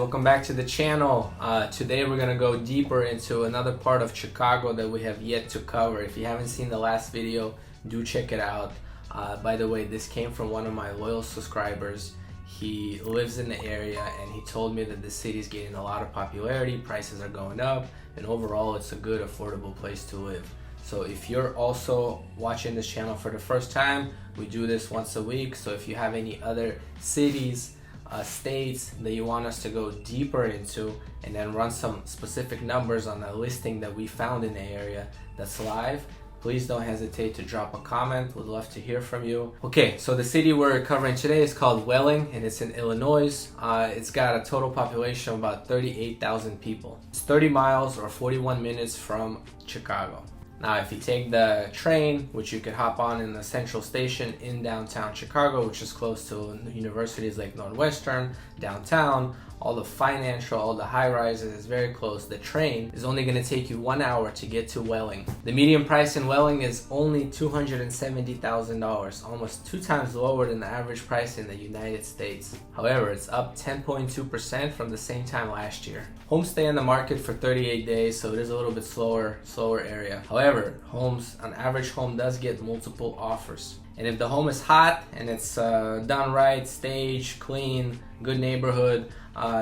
welcome back to the channel. Today we're gonna go deeper into another part of Chicago that we have yet to cover. If you haven't seen the last video, do check it out. By the way, this came from one of my loyal subscribers. He lives in the area and he told me that the city is getting a lot of popularity, prices are going up, and overall it's a good affordable place to live. So if you're also watching this channel for the first time, we do this once a week. So if you have any other cities, states that you want us to go deeper into and then run some specific numbers on a listing that we found in the area that's live, please don't hesitate to drop a comment. Would love to hear from you. Okay, so the city we're covering today is called Welling and it's in Illinois. It's got a total population of about 38,000 people. It's 30 miles or 41 minutes from Chicago. Now, if you take the train, which you could hop on in the central station in downtown Chicago, which is close to universities like Northwestern, downtown, all the financial, all the high rises is very close. The train is only going to take you 1 hour to get to Welling. The median price in Welling is only $270,000, almost 2 times lower than the average price in the United States. However, it's up 10.2% from the same time last year. Homes stay on the market for 38 days, so it is a little bit slower area. However, an average home does get multiple offers. And if the home is hot and it's done right, staged, clean, good neighborhood,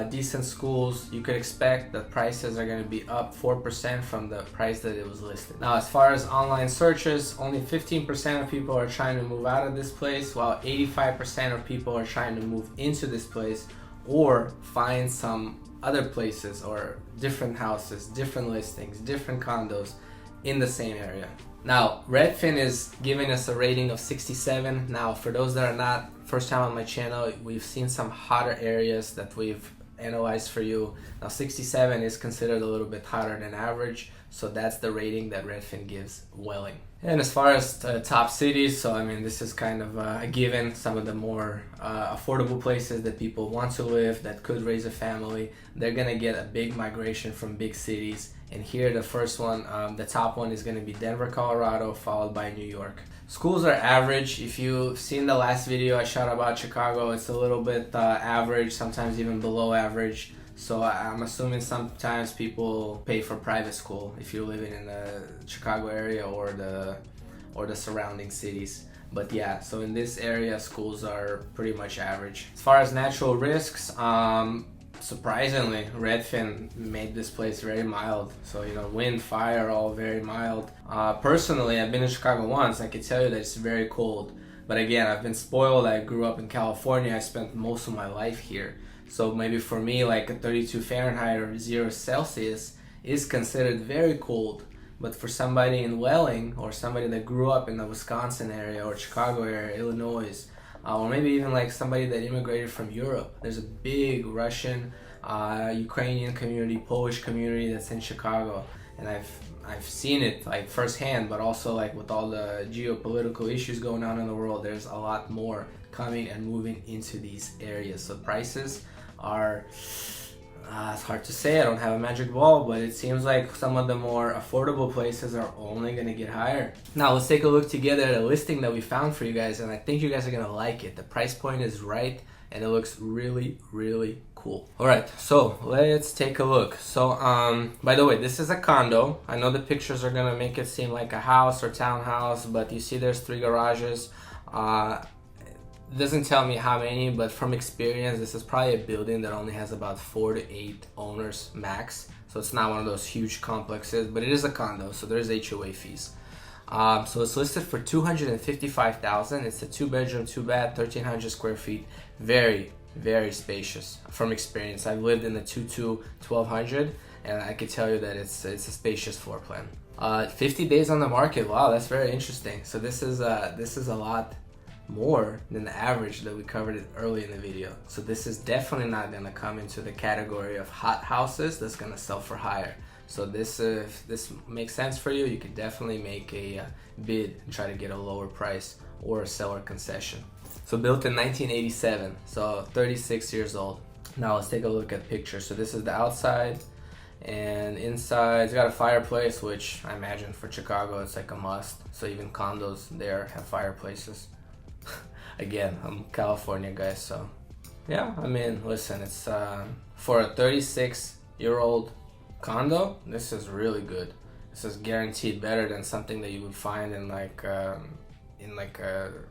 decent schools, you could expect that prices are going to be up 4% from the price that it was listed. Now, as far as online searches, only 15% of people are trying to move out of this place, while 85% of people are trying to move into this place or find some other places or different houses, different listings, different condos in the same area. Now, Redfin is giving us a rating of 67. Now, for those that are not first time on my channel, we've seen some hotter areas that we've analyzed for you. Now, 67 is considered a little bit hotter than average, so that's the rating that Redfin gives Welling. And as far as top cities, so I mean, this is kind of a given. Some of the more affordable places that people want to live, that could raise a family, they're gonna get a big migration from big cities. And here, the first one, the top one is gonna be Denver, Colorado, followed by New York. Schools are average. If you've seen the last video I shot about Chicago, it's a little bit average, sometimes even below average. So I'm assuming sometimes people pay for private school if you're living in the Chicago area or the surrounding cities. But yeah, so in this area, schools are pretty much average. As far as natural risks, surprisingly, Redfin made this place very mild. So, you know, wind, fire, all very mild. Personally, I've been in Chicago once. I can tell you that it's very cold. But again, I've been spoiled. I grew up in California. I spent most of my life here. So maybe for me, like a 32 Fahrenheit or 0 Celsius is considered very cold. But for somebody in Welling or somebody that grew up in the Wisconsin area or Chicago area, Illinois, or maybe even like somebody that immigrated from Europe, there's a big Russian, Ukrainian community, Polish community that's in Chicago. And I've seen it like firsthand, but also like with all the geopolitical issues going on in the world, there's a lot more coming and moving into these areas. So prices are, it's hard to say, I don't have a magic ball, but it seems like some of the more affordable places are only gonna get higher. Now let's take a look together at a listing that we found for you guys, and I think you guys are gonna like it. The price point is right and it looks really, really cool. All right, so let's take a look. So by the way, this is a condo. I know the pictures are gonna make it seem like a house or townhouse, but you see there's 3 garages. It doesn't tell me how many, but from experience, this is probably a building that only has about 4 to 8 owners max. So it's not one of those huge complexes, but it is a condo, so there's HOA fees. So it's listed for $255,000. It's a 2-bedroom, 2-bath, 1,300 square feet. Very, very spacious. From experience, I've lived in the 2-2, 1,200, and I can tell you that it's a spacious floor plan. 50 days on the market. Wow, that's very interesting. So this is a lot more than the average that we covered it early in the video. So this is definitely not going to come into the category of hot houses that's going to sell for higher. So this, if this makes sense for you, you could definitely make a bid and try to get a lower price or a seller concession. So built in 1987, so 36 years old. Now let's take a look at pictures. So this is the outside, and inside it's got a fireplace, which I imagine for Chicago it's like a must. So even condos there have fireplaces. Again, I'm California guys, so Yeah, I mean, listen, it's for a 36-year-old condo, this is really good. This is guaranteed better than something that you would find in like a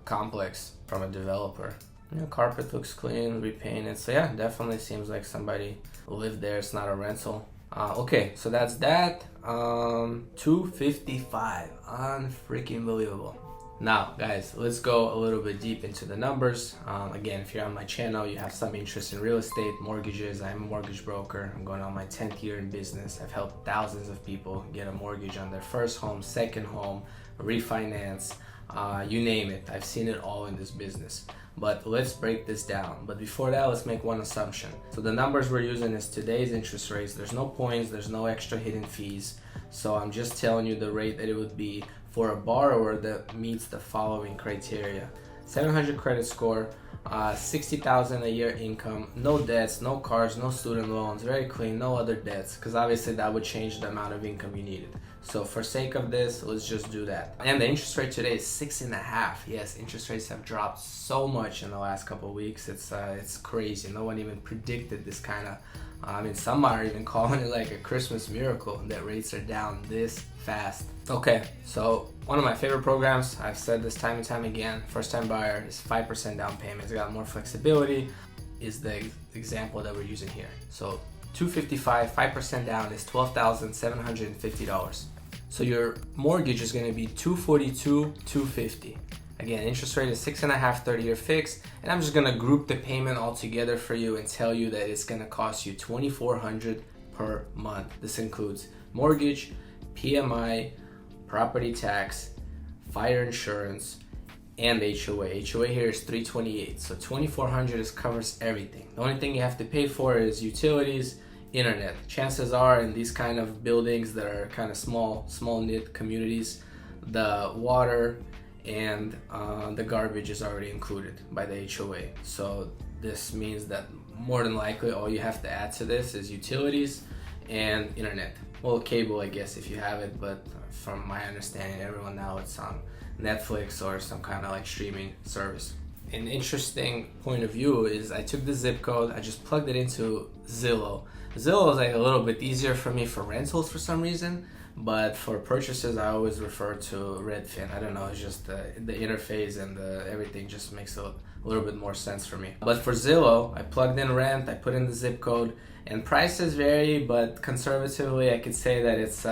complex from a developer. You know, carpet looks clean, repainted. So yeah, definitely seems like somebody lived there. It's not a rental. Okay, so that's that. 255, unfreaking believable. Now guys, let's go a little bit deep into the numbers. Again, if you're on my channel, you have some interest in real estate, mortgages. I'm a mortgage broker. I'm going on my 10th year in business. I've helped thousands of people get a mortgage on their first home, second home, refinance, you name it. I've seen it all in this business. But let's break this down. But before that, let's make one assumption. So the numbers we're using is today's interest rates. There's no points, there's no extra hidden fees. So I'm just telling you the rate that it would be for a borrower that meets the following criteria: 700 credit score, 60,000 a year income, no debts, no cars, no student loans, very clean, no other debts, because obviously that would change the amount of income you needed. So for sake of this, let's just do that. And the interest rate today is 6.5. Yes, interest rates have dropped so much in the last couple of weeks. It's crazy. No one even predicted this kind of, I mean, some are even calling it like a Christmas miracle that rates are down this fast. Okay, so one of my favorite programs, I've said this time and time again, first time buyer is 5% down payment. It's got more flexibility, is the example that we're using here. So 255, 5% down is $12,750. So your mortgage is going to be 242, 250. Again, interest rate is 6.5, 30-year fixed, and I'm just going to group the payment all together for you and tell you that it's going to cost you $2,400 per month. This includes mortgage, PMI, property tax, fire insurance, and HOA. HOA here is $328, so $2,400 covers everything. The only thing you have to pay for is utilities, internet. Chances are in these kind of buildings that are kind of small knit communities, the water and the garbage is already included by the HOA. So this means that more than likely all you have to add to this is utilities and internet. Well, cable, I guess, if you have it, but from my understanding, everyone now it's on Netflix or some kind of like streaming service. An interesting point of view is I took the zip code, I just plugged it into Zillow. Zillow is like a little bit easier for me for rentals for some reason, but for purchases I always refer to Redfin. I don't know, it's just the interface and everything just makes a little bit more sense for me. But for Zillow, I plugged in rent, I put in the zip code, and prices vary, but conservatively I could say that it's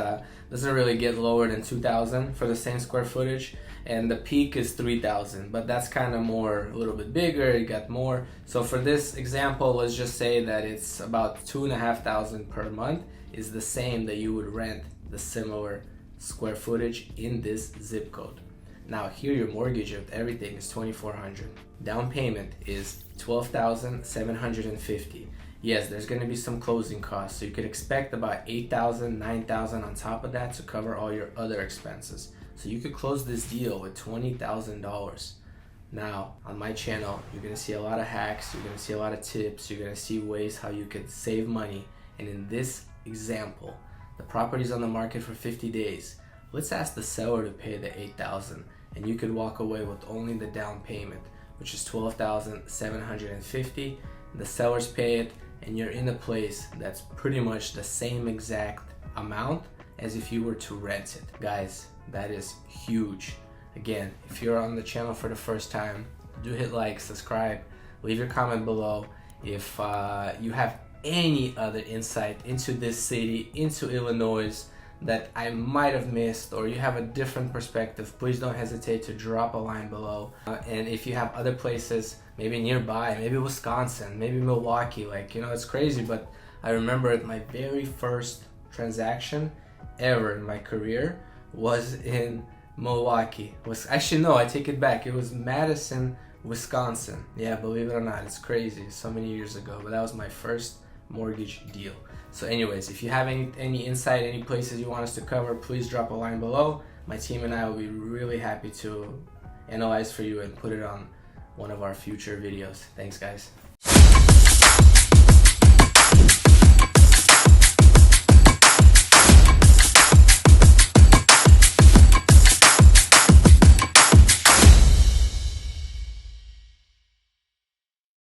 doesn't really get lower than 2,000 for the same square footage, and the peak is 3,000, but that's kind of more, a little bit bigger, you got more. So for this example, let's just say that it's about 2,500 per month is the same that you would rent the similar square footage in this zip code. Now here your mortgage with everything is $2,400. Down payment is $12,750. Yes, there's going to be some closing costs, so you could expect about $8,000, $9,000 on top of that to cover all your other expenses. So you could close this deal with $20,000. Now, on my channel, you're going to see a lot of hacks, you're going to see a lot of tips, you're going to see ways how you could save money. And in this example, the property's on the market for 50 days. Let's ask the seller to pay the $8,000, and you could walk away with only the down payment, which is $12,750. The sellers pay it, and you're in a place that's pretty much the same exact amount as if you were to rent it. Guys, that is huge. Again, if you're on the channel for the first time, do hit like, subscribe, leave your comment below. If you have any other insight into this city, into Illinois, that I might have missed, or you have a different perspective, please don't hesitate to drop a line below. And if you have other places, maybe nearby, maybe Wisconsin, maybe Milwaukee, like, you know, it's crazy, but I remember my very first transaction ever in my career was in Milwaukee. Actually, no, I take it back. It was Madison, Wisconsin. Yeah, believe it or not, it's crazy. So many years ago, but that was my first mortgage deal. So anyways, if you have any insight, any places you want us to cover, please drop a line below. My team and I will be really happy to analyze for you and put it on one of our future videos. Thanks, guys.